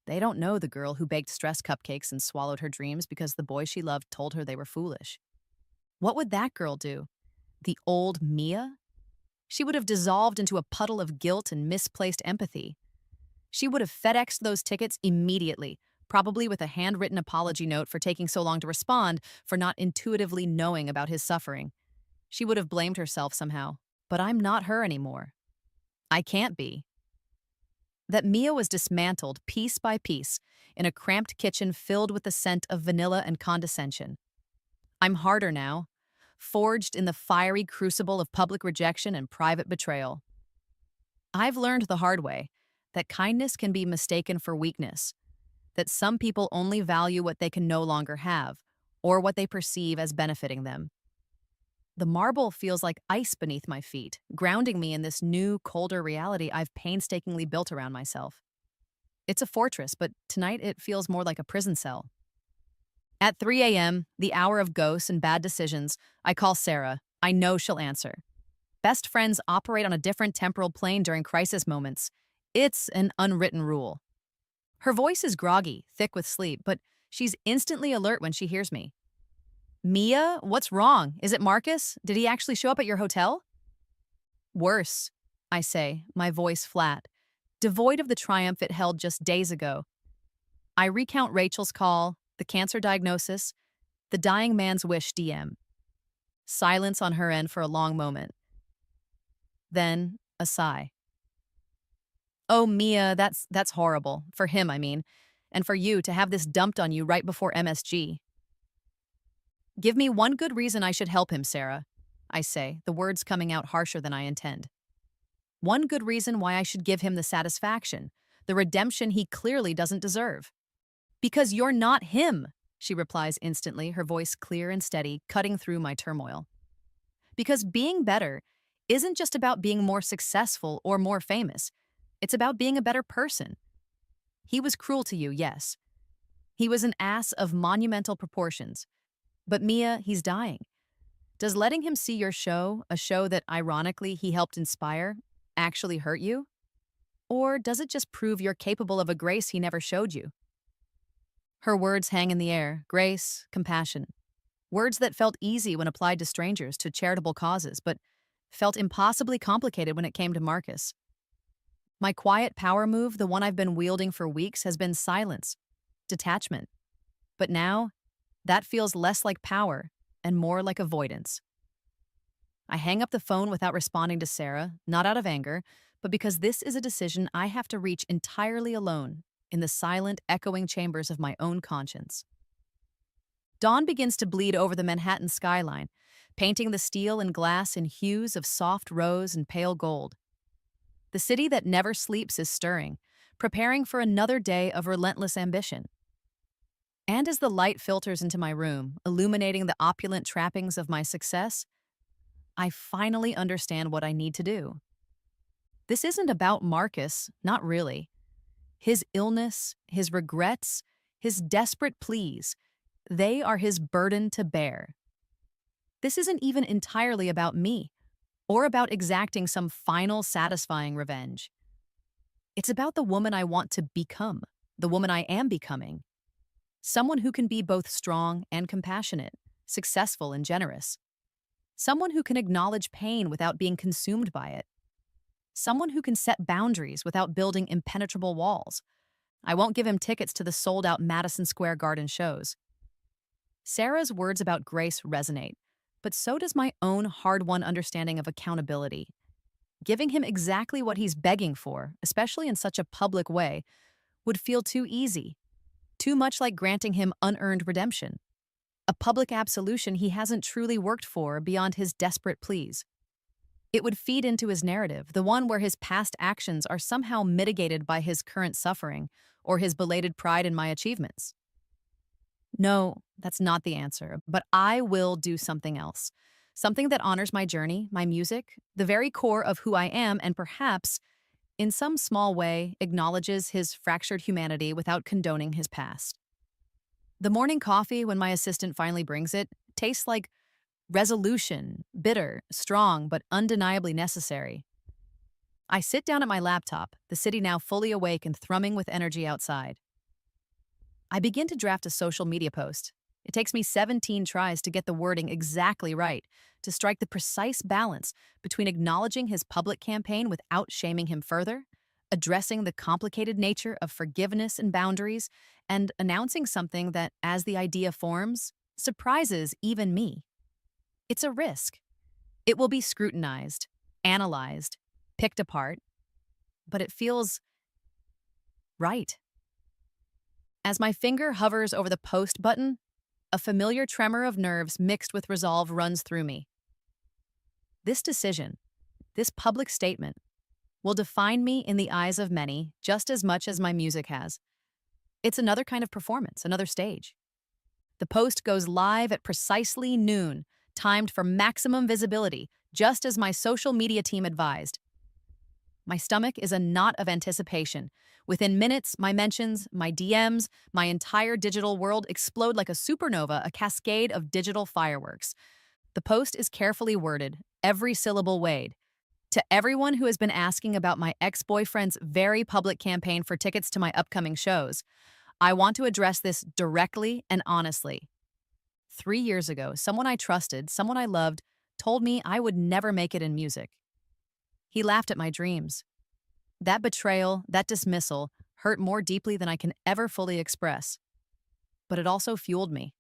They don't know the girl who baked stress cupcakes and swallowed her dreams because the boy she loved told her they were foolish. What would that girl do? The old Mia? She would have dissolved into a puddle of guilt and misplaced empathy. She would have FedExed those tickets immediately, probably with a handwritten apology note for taking so long to respond, for not intuitively knowing about his suffering. She would have blamed herself somehow. But I'm not her anymore. I can't be. That Mia was dismantled piece by piece in a cramped kitchen filled with the scent of vanilla and condescension. I'm harder now, forged in the fiery crucible of public rejection and private betrayal. I've learned the hard way that kindness can be mistaken for weakness, that some people only value what they can no longer have, or what they perceive as benefiting them. The marble feels like ice beneath my feet, grounding me in this new, colder reality I've painstakingly built around myself. It's a fortress, but tonight it feels more like a prison cell. At 3 a.m., the hour of ghosts and bad decisions, I call Sarah. I know she'll answer. Best friends operate on a different temporal plane during crisis moments. It's an unwritten rule. Her voice is groggy, thick with sleep, but she's instantly alert when she hears me. Mia, what's wrong? Is it Marcus? Did he actually show up at your hotel? Worse, I say, my voice flat, devoid of the triumph it held just days ago. I recount Rachel's call, the cancer diagnosis, the dying man's wish DM. Silence on her end for a long moment. Then, a sigh. Oh, Mia, that's horrible. For him, I mean. And for you to have this dumped on you right before MSG. Give me one good reason I should help him, Sarah, I say, the words coming out harsher than I intend. One good reason why I should give him the satisfaction, the redemption he clearly doesn't deserve. Because you're not him, she replies instantly, her voice clear and steady, cutting through my turmoil. Because being better isn't just about being more successful or more famous. It's about being a better person. He was cruel to you, yes. He was an ass of monumental proportions. But Mia, he's dying. Does letting him see your show, a show that ironically he helped inspire, actually hurt you? Or does it just prove you're capable of a grace he never showed you? Her words hang in the air, grace, compassion. Words that felt easy when applied to strangers, to charitable causes, but felt impossibly complicated when it came to Marcus. My quiet power move, the one I've been wielding for weeks, has been silence, detachment. But now, that feels less like power and more like avoidance. I hang up the phone without responding to Sarah, not out of anger, but because this is a decision I have to reach entirely alone in the silent, echoing chambers of my own conscience. Dawn begins to bleed over the Manhattan skyline, painting the steel and glass in hues of soft rose and pale gold. The city that never sleeps is stirring, preparing for another day of relentless ambition. And as the light filters into my room, illuminating the opulent trappings of my success, I finally understand what I need to do. This isn't about Marcus, not really. His illness, his regrets, his desperate pleas, they are his burden to bear. This isn't even entirely about me, or about exacting some final satisfying revenge. It's about the woman I want to become, the woman I am becoming. Someone who can be both strong and compassionate, successful and generous. Someone who can acknowledge pain without being consumed by it. Someone who can set boundaries without building impenetrable walls. I won't give him tickets to the sold-out Madison Square Garden shows. Sarah's words about grace resonate, but so does my own hard-won understanding of accountability. Giving him exactly what he's begging for, especially in such a public way, would feel too easy. Too much like granting him unearned redemption. A public absolution he hasn't truly worked for beyond his desperate pleas. It would feed into his narrative, the one where his past actions are somehow mitigated by his current suffering or his belated pride in my achievements. No, that's not the answer, but I will do something else. Something that honors my journey, my music, the very core of who I am, and perhaps, in some small way, acknowledges his fractured humanity without condoning his past. The morning coffee, when my assistant finally brings it, tastes like resolution, bitter, strong, but undeniably necessary. I sit down at my laptop, the city now fully awake and thrumming with energy outside. I begin to draft a social media post. It takes me 17 tries to get the wording exactly right, to strike the precise balance between acknowledging his public campaign without shaming him further, addressing the complicated nature of forgiveness and boundaries, and announcing something that, as the idea forms, surprises even me. It's a risk. It will be scrutinized, analyzed, picked apart, but it feels right. As my finger hovers over the post button, a familiar tremor of nerves mixed with resolve runs through me. This decision, this public statement, will define me in the eyes of many just as much as my music has. It's another kind of performance, another stage. The post goes live at precisely noon, timed for maximum visibility, just as my social media team advised. My stomach is a knot of anticipation. Within minutes, my mentions, my DMs, my entire digital world explode like a supernova, a cascade of digital fireworks. The post is carefully worded, every syllable weighed. To everyone who has been asking about my ex-boyfriend's very public campaign for tickets to my upcoming shows, I want to address this directly and honestly. 3 years ago, someone I trusted, someone I loved, told me I would never make it in music. He laughed at my dreams. That betrayal, that dismissal, hurt more deeply than I can ever fully express. But it also fueled me.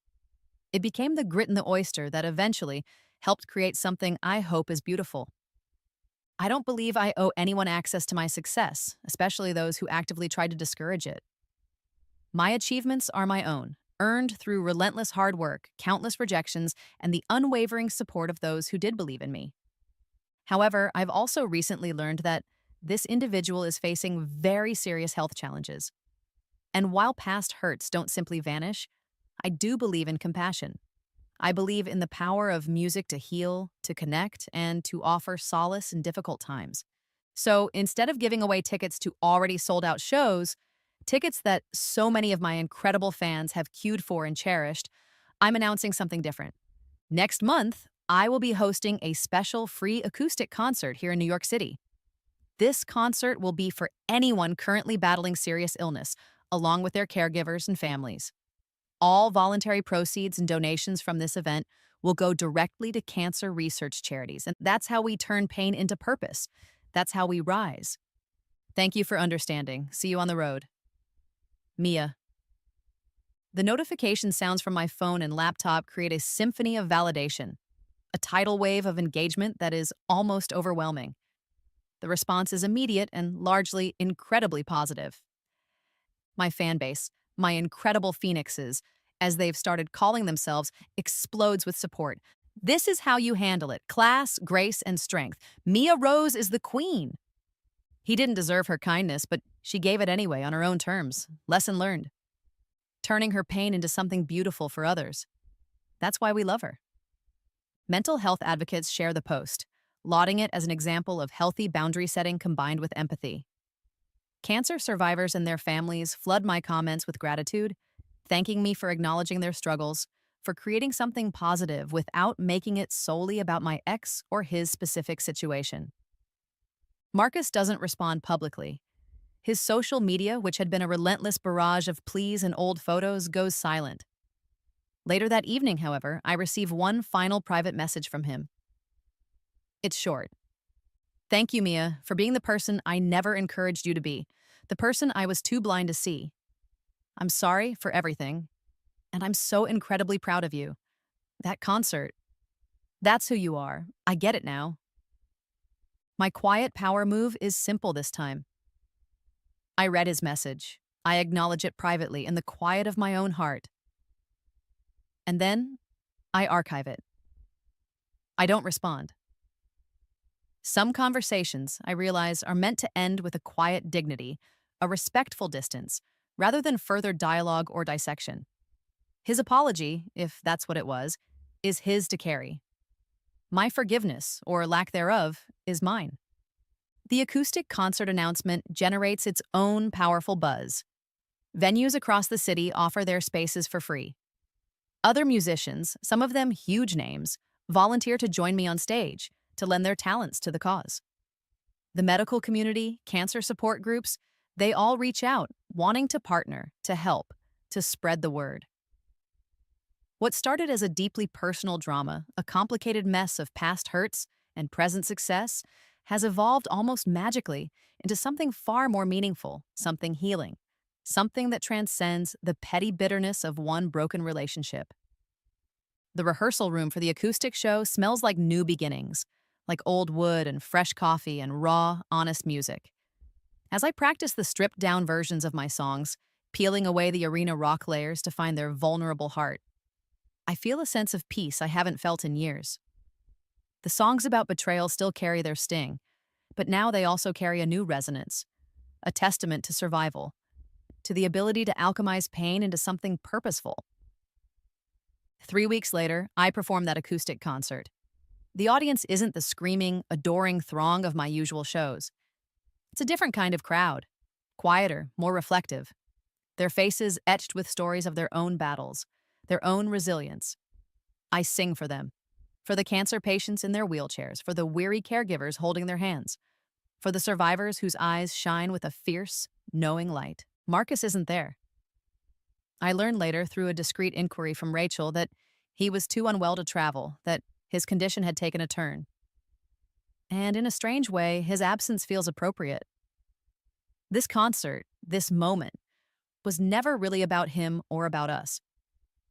It became the grit in the oyster that eventually helped create something I hope is beautiful. I don't believe I owe anyone access to my success, especially those who actively tried to discourage it. My achievements are my own, earned through relentless hard work, countless rejections, and the unwavering support of those who did believe in me. However, I've also recently learned that this individual is facing very serious health challenges. And while past hurts don't simply vanish, I do believe in compassion. I believe in the power of music to heal, to connect, and to offer solace in difficult times. So instead of giving away tickets to already sold out shows, tickets that so many of my incredible fans have queued for and cherished, I'm announcing something different. Next month, I will be hosting a special free acoustic concert here in New York City. This concert will be for anyone currently battling serious illness, along with their caregivers and families. All voluntary proceeds and donations from this event will go directly to cancer research charities, and that's how we turn pain into purpose. That's how we rise. Thank you for understanding. See you on the road. Mia. The notification sounds from my phone and laptop create a symphony of validation, a tidal wave of engagement that is almost overwhelming. The response is immediate and largely incredibly positive. My fan base, my incredible phoenixes, as they've started calling themselves, explodes with support. This is how you handle it. Class, grace, and strength. Mia Rose is the queen. He didn't deserve her kindness, but she gave it anyway on her own terms. Lesson learned. Turning her pain into something beautiful for others. That's why we love her. Mental health advocates share the post, lauding it as an example of healthy boundary setting combined with empathy. Cancer survivors and their families flood my comments with gratitude, thanking me for acknowledging their struggles, for creating something positive without making it solely about my ex or his specific situation. Marcus doesn't respond publicly. His social media, which had been a relentless barrage of pleas and old photos, goes silent. Later that evening, however, I receive one final private message from him. It's short. Thank you, Mia, for being the person I never encouraged you to be, the person I was too blind to see. I'm sorry for everything, and I'm so incredibly proud of you. That concert, that's who you are. I get it now. My quiet power move is simple this time. I read his message. I acknowledge it privately in the quiet of my own heart. And then I archive it. I don't respond. Some conversations, I realize, are meant to end with a quiet dignity, a respectful distance, rather than further dialogue or dissection. His apology, if that's what it was, is his to carry. My forgiveness, or lack thereof, is mine. The acoustic concert announcement generates its own powerful buzz. Venues across the city offer their spaces for free. Other musicians, some of them huge names, volunteer to join me on stage, to lend their talents to the cause. The medical community, cancer support groups, they all reach out, wanting to partner, to help, to spread the word. What started as a deeply personal drama, a complicated mess of past hurts and present success, has evolved almost magically into something far more meaningful, something healing, something that transcends the petty bitterness of one broken relationship. The rehearsal room for the acoustic show smells like new beginnings, like old wood and fresh coffee and raw, honest music. As I practice the stripped down versions of my songs, peeling away the arena rock layers to find their vulnerable heart, I feel a sense of peace I haven't felt in years. The songs about betrayal still carry their sting, but now they also carry a new resonance, a testament to survival, to the ability to alchemize pain into something purposeful. 3 weeks later, I perform that acoustic concert. The audience isn't the screaming, adoring throng of my usual shows. It's a different kind of crowd, quieter, more reflective. Their faces etched with stories of their own battles, their own resilience. I sing for them, for the cancer patients in their wheelchairs, for the weary caregivers holding their hands, for the survivors whose eyes shine with a fierce, knowing light. Marcus isn't there. I learned later through a discreet inquiry from Rachel that he was too unwell to travel, that his condition had taken a turn. And in a strange way, his absence feels appropriate. This concert, this moment, was never really about him or about us.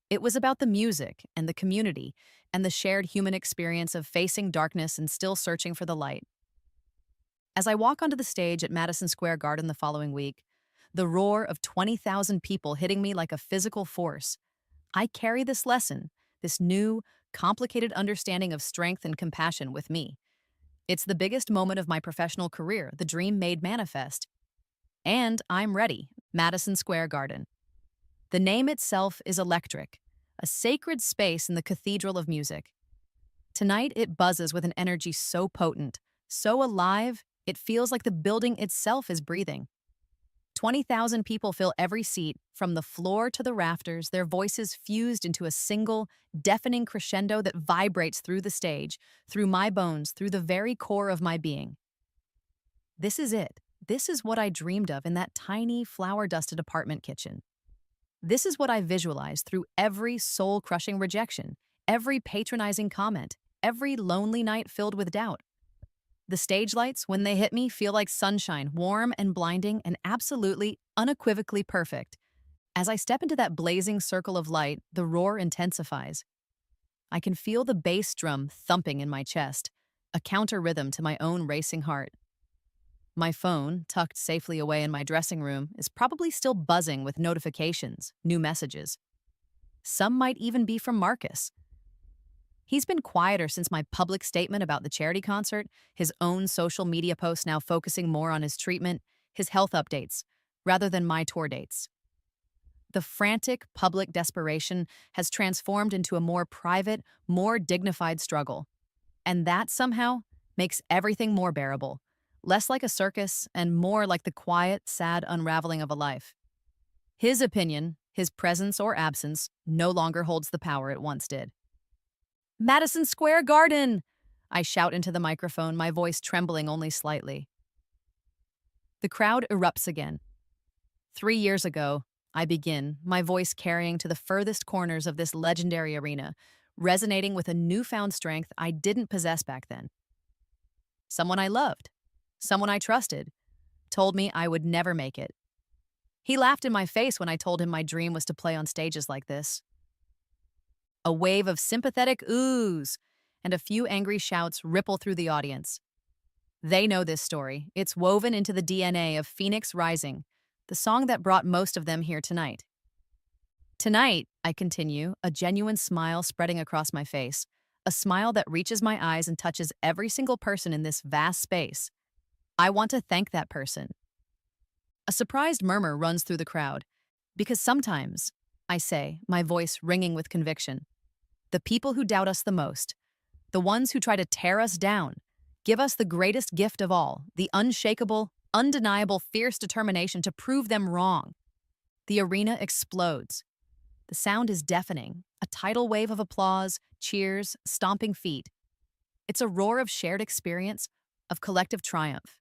It was about the music and the community and the shared human experience of facing darkness and still searching for the light. As I walk onto the stage at Madison Square Garden the following week, the roar of 20,000 people hitting me like a physical force, I carry this lesson, this new, complicated understanding of strength and compassion with me. It's the biggest moment of my professional career, the dream made manifest. And I'm ready, Madison Square Garden. The name itself is electric, a sacred space in the cathedral of music. Tonight, it buzzes with an energy so potent, so alive, it feels like the building itself is breathing. 20,000 people fill every seat, from the floor to the rafters, their voices fused into a single, deafening crescendo that vibrates through the stage, through my bones, through the very core of my being. This is it. This is what I dreamed of in that tiny, flour-dusted apartment kitchen. This is what I visualized through every soul-crushing rejection, every patronizing comment, every lonely night filled with doubt. The stage lights, when they hit me, feel like sunshine, warm and blinding and absolutely, unequivocally perfect. As I step into that blazing circle of light, the roar intensifies. I can feel the bass drum thumping in my chest, a counter rhythm to my own racing heart. My phone, tucked safely away in my dressing room, is probably still buzzing with notifications, new messages. Some might even be from Marcus. He's been quieter since my public statement about the charity concert, his own social media posts now focusing more on his treatment, his health updates, rather than my tour dates. The frantic public desperation has transformed into a more private, more dignified struggle. And that somehow makes everything more bearable, less like a circus and more like the quiet, sad unraveling of a life. His opinion, his presence or absence, no longer holds the power it once did. Madison Square Garden! I shout into the microphone, my voice trembling only slightly. The crowd erupts again. 3 years ago, I begin, my voice carrying to the furthest corners of this legendary arena, resonating with a newfound strength I didn't possess back then. Someone I loved, someone I trusted, told me I would never make it. He laughed in my face when I told him my dream was to play on stages like this. A wave of sympathetic oohs and a few angry shouts ripple through the audience. They know this story. It's woven into the DNA of Phoenix Rising, the song that brought most of them here tonight. Tonight, I continue, a genuine smile spreading across my face, a smile that reaches my eyes and touches every single person in this vast space. I want to thank that person. A surprised murmur runs through the crowd, because sometimes, I say, my voice ringing with conviction, the people who doubt us the most, the ones who try to tear us down, give us the greatest gift of all, the unshakable, undeniable, fierce determination to prove them wrong. The arena explodes. The sound is deafening, a tidal wave of applause, cheers, stomping feet. It's a roar of shared experience, of collective triumph.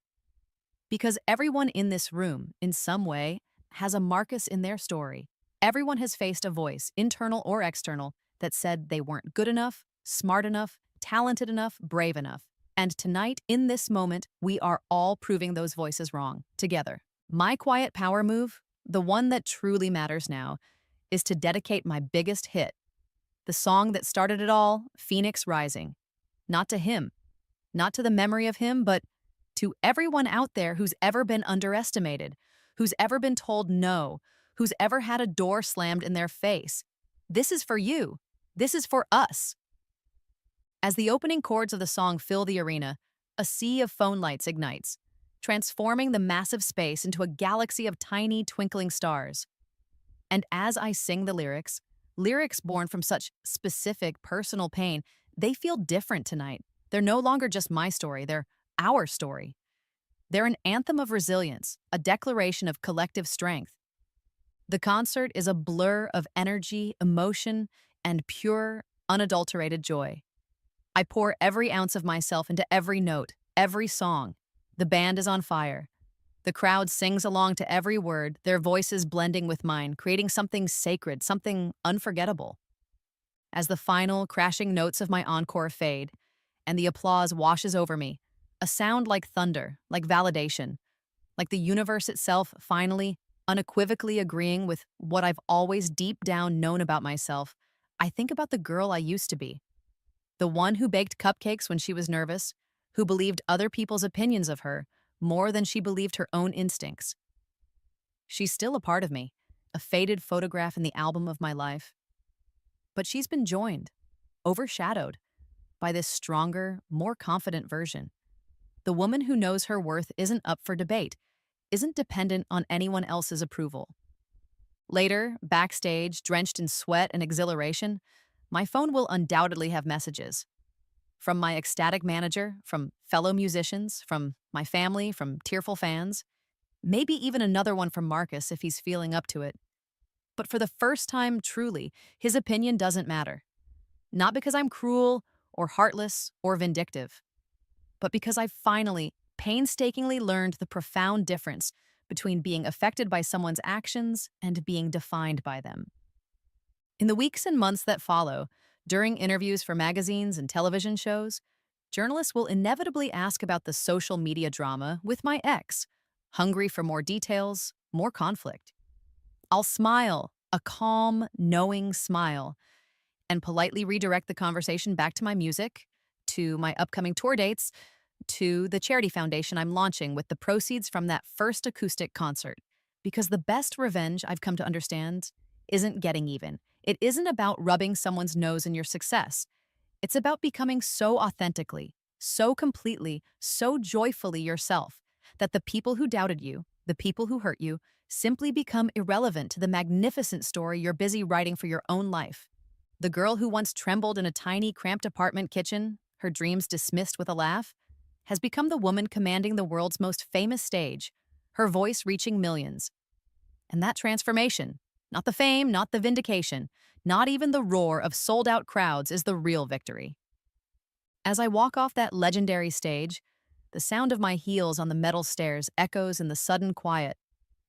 Because everyone in this room, in some way, has a Marcus in their story. Everyone has faced a voice, internal or external, that said they weren't good enough, smart enough, talented enough, brave enough. And tonight, in this moment, we are all proving those voices wrong, together. My quiet power move, the one that truly matters now, is to dedicate my biggest hit, the song that started it all, Phoenix Rising. Not to him, not to the memory of him, but to everyone out there who's ever been underestimated, who's ever been told no, who's ever had a door slammed in their face. This is for you. This is for us. As the opening chords of the song fill the arena, a sea of phone lights ignites, transforming the massive space into a galaxy of tiny, twinkling stars. And as I sing the lyrics born from such specific, personal pain, they feel different tonight. They're no longer just my story, they're our story. They're an anthem of resilience, a declaration of collective strength. The concert is a blur of energy, emotion, and pure, unadulterated joy. I pour every ounce of myself into every note, every song. The band is on fire. The crowd sings along to every word, their voices blending with mine, creating something sacred, something unforgettable. As the final, crashing notes of my encore fade, and the applause washes over me, a sound like thunder, like validation, like the universe itself finally, unequivocally agreeing with what I've always deep down known about myself, I think about the girl I used to be. The one who baked cupcakes when she was nervous, who believed other people's opinions of her more than she believed her own instincts. She's still a part of me, a faded photograph in the album of my life. But she's been joined, overshadowed, by this stronger, more confident version. The woman who knows her worth isn't up for debate, isn't dependent on anyone else's approval. Later, backstage, drenched in sweat and exhilaration, my phone will undoubtedly have messages. From my ecstatic manager, from fellow musicians, from my family, from tearful fans, maybe even another one from Marcus if he's feeling up to it. But for the first time, truly, his opinion doesn't matter. Not because I'm cruel or heartless or vindictive, but because I've finally, painstakingly learned the profound difference between being affected by someone's actions and being defined by them. In the weeks and months that follow, during interviews for magazines and television shows, journalists will inevitably ask about the social media drama with my ex, hungry for more details, more conflict. I'll smile, a calm, knowing smile, and politely redirect the conversation back to my music, to my upcoming tour dates, to the charity foundation I'm launching with the proceeds from that first acoustic concert. Because the best revenge, I've come to understand, isn't getting even. It isn't about rubbing someone's nose in your success. It's about becoming so authentically, so completely, so joyfully yourself that the people who doubted you, the people who hurt you, simply become irrelevant to the magnificent story you're busy writing for your own life. The girl who once trembled in a tiny, cramped apartment kitchen, her dreams dismissed with a laugh, has become the woman commanding the world's most famous stage, her voice reaching millions. And that transformation, not the fame, not the vindication, not even the roar of sold-out crowds is the real victory. As I walk off that legendary stage, the sound of my heels on the metal stairs echoes in the sudden quiet,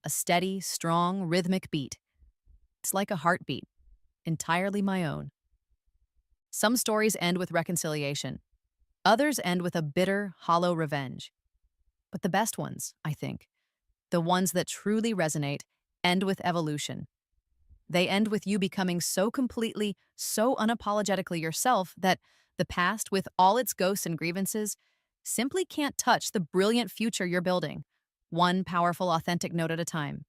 a steady, strong, rhythmic beat. It's like a heartbeat, entirely my own. Some stories end with reconciliation. Others end with a bitter, hollow revenge. But the best ones, I think, the ones that truly resonate, end with evolution. They end with you becoming so completely, so unapologetically yourself that the past, with all its ghosts and grievances, simply can't touch the brilliant future you're building, one powerful, authentic note at a time.